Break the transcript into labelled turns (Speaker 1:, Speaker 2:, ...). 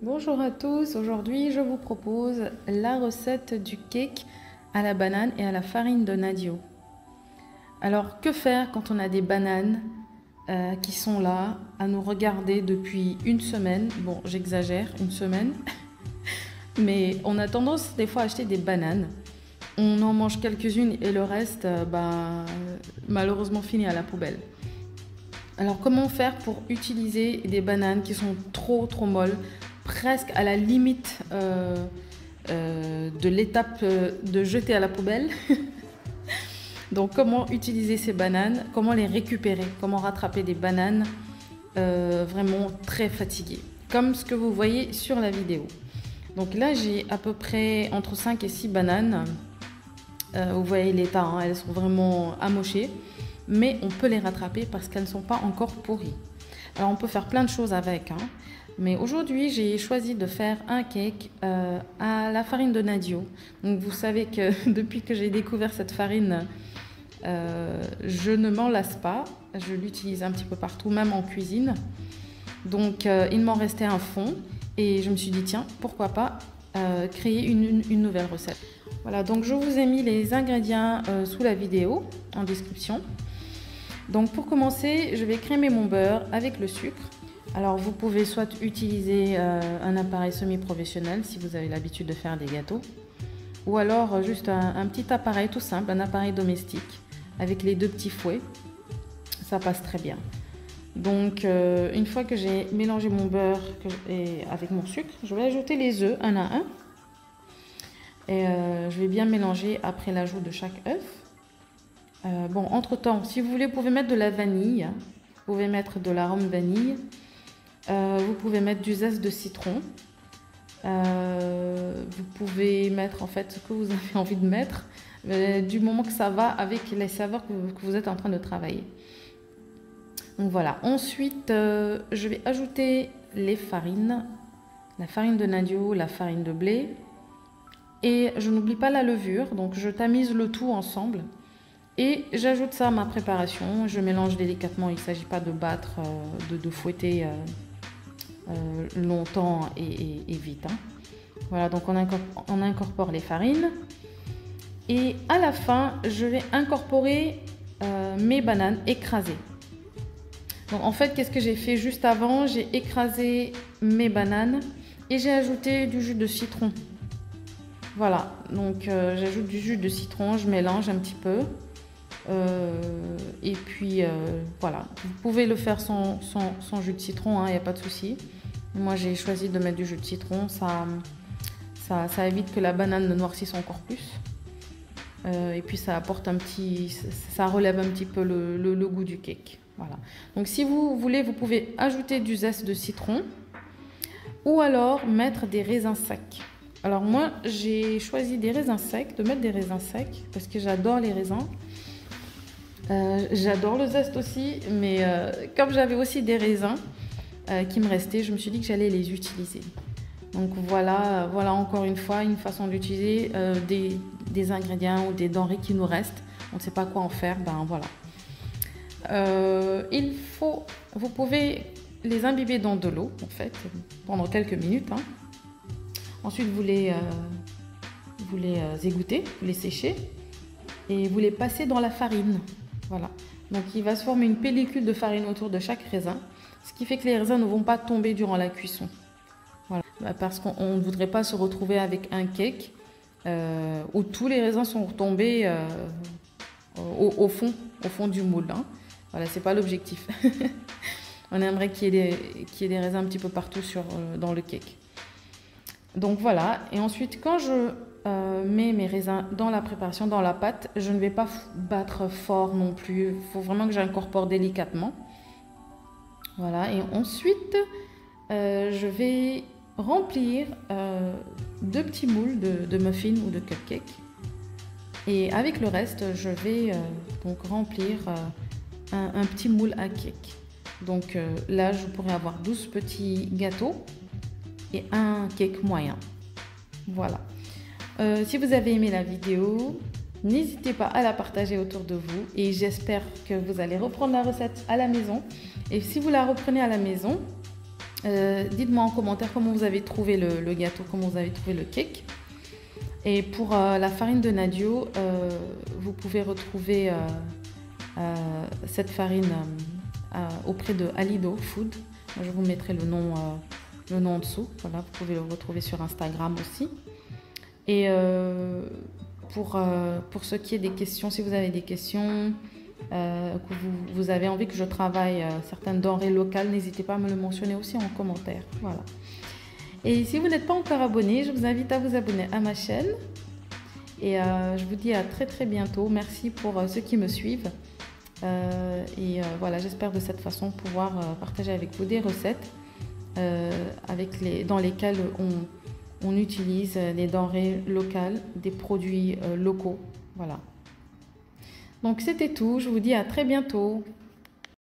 Speaker 1: Bonjour à tous, aujourd'hui je vous propose la recette du cake à la banane et à la farine de Nadio. Alors que faire quand on a des bananes qui sont là à nous regarder depuis une semaine? Bon, j'exagère, une semaine, mais on a tendance des fois à acheter des bananes. On en mange quelques-unes et le reste, malheureusement, finit à la poubelle. Alors comment faire pour utiliser des bananes qui sont trop molles, presque à la limite de l'étape de jeter à la poubelle? Donc comment utiliser ces bananes, comment les récupérer, comment rattraper des bananes vraiment très fatiguées, comme ce que vous voyez sur la vidéo. Donc là j'ai à peu près entre 5 et 6 bananes. Vous voyez l'état, hein, elles sont vraiment amochées, mais on peut les rattraper parce qu'elles ne sont pas encore pourries. Alors on peut faire plein de choses avec, hein, mais aujourd'hui j'ai choisi de faire un cake à la farine de Nadio. Donc vous savez que depuis que j'ai découvert cette farine, je ne m'en lasse pas, je l'utilise un petit peu partout, même en cuisine. Donc il m'en restait un fond et je me suis dit tiens, pourquoi pas créer une nouvelle recette. Voilà, donc je vous ai mis les ingrédients sous la vidéo en description. Donc pour commencer, je vais crémer mon beurre avec le sucre. Alors vous pouvez soit utiliser un appareil semi-professionnel si vous avez l'habitude de faire des gâteaux, ou alors juste un petit appareil tout simple, un appareil domestique avec les deux petits fouets. Ça passe très bien. Donc une fois que j'ai mélangé mon beurre avec mon sucre, je vais ajouter les œufs un à un. Et je vais bien mélanger après l'ajout de chaque œuf. Bon, entre temps, si vous voulez, vous pouvez mettre de la vanille, vous pouvez mettre de l'arôme vanille, vous pouvez mettre du zeste de citron, vous pouvez mettre en fait ce que vous avez envie de mettre, du moment que ça va avec les saveurs que vous êtes en train de travailler. Donc voilà, ensuite je vais ajouter les farines, la farine de Nadio, la farine de blé. Et je n'oublie pas la levure, donc je tamise le tout ensemble. Et j'ajoute ça à ma préparation. Je mélange délicatement, il ne s'agit pas de battre, de fouetter longtemps et vite. Hein. Voilà, donc on incorpore les farines. Et à la fin, je vais incorporer mes bananes écrasées. Donc en fait, qu'est-ce que j'ai fait juste avant? J'ai écrasé mes bananes et j'ai ajouté du jus de citron. Voilà, donc j'ajoute du jus de citron, je mélange un petit peu. Et puis voilà, vous pouvez le faire sans jus de citron, il n'y a pas de souci. Moi j'ai choisi de mettre du jus de citron, ça évite que la banane ne noircisse encore plus. Et puis ça apporte ça relève un petit peu le goût du cake. Voilà. Donc si vous voulez, vous pouvez ajouter du zeste de citron ou alors mettre des raisins secs. Alors moi, j'ai choisi des raisins secs, de mettre des raisins secs, parce que j'adore les raisins. J'adore le zeste aussi, mais comme j'avais aussi des raisins qui me restaient, je me suis dit que j'allais les utiliser. Donc voilà encore une fois, une façon d'utiliser des ingrédients ou des denrées qui nous restent. On ne sait pas quoi en faire, ben voilà. Vous pouvez les imbiber dans de l'eau, en fait, pendant quelques minutes, hein. Ensuite, vous les égouttez, vous les séchez et vous les passez dans la farine. Voilà. Donc, il va se former une pellicule de farine autour de chaque raisin, ce qui fait que les raisins ne vont pas tomber durant la cuisson. Voilà. Parce qu'on ne voudrait pas se retrouver avec un cake où tous les raisins sont tombés au fond du moule. Hein. Voilà, c'est pas l'objectif. On aimerait qu'il y ait des raisins un petit peu partout dans le cake. Donc voilà, et ensuite quand je mets mes raisins dans la préparation, dans la pâte, je ne vais pas battre fort non plus, il faut vraiment que j'incorpore délicatement. Voilà, et ensuite je vais remplir 2 petits moules de muffins ou de cupcakes. Et avec le reste, je vais donc remplir un petit moule à cake. Donc là, je pourrais avoir 12 petits gâteaux et un cake moyen. Voilà. Si vous avez aimé la vidéo, n'hésitez pas à la partager autour de vous et j'espère que vous allez reprendre la recette à la maison. Et si vous la reprenez à la maison, Dites-moi en commentaire comment vous avez trouvé le gâteau, comment vous avez trouvé le cake. Et pour la farine de Nadio, vous pouvez retrouver cette farine auprès de Alido Food. Je vous mettrai le nom en dessous. Voilà, vous pouvez le retrouver sur Instagram aussi. Et pour ce qui est des questions, si vous avez des questions, que vous avez envie que je travaille certaines denrées locales, n'hésitez pas à me le mentionner aussi en commentaire. Voilà. Et si vous n'êtes pas encore abonné, je vous invite à vous abonner à ma chaîne. Et je vous dis à très très bientôt. Merci pour ceux qui me suivent. Voilà, j'espère de cette façon pouvoir partager avec vous des recettes dans lesquelles on utilise des denrées locales, des produits locaux. Voilà. Donc c'était tout. Je vous dis à très bientôt.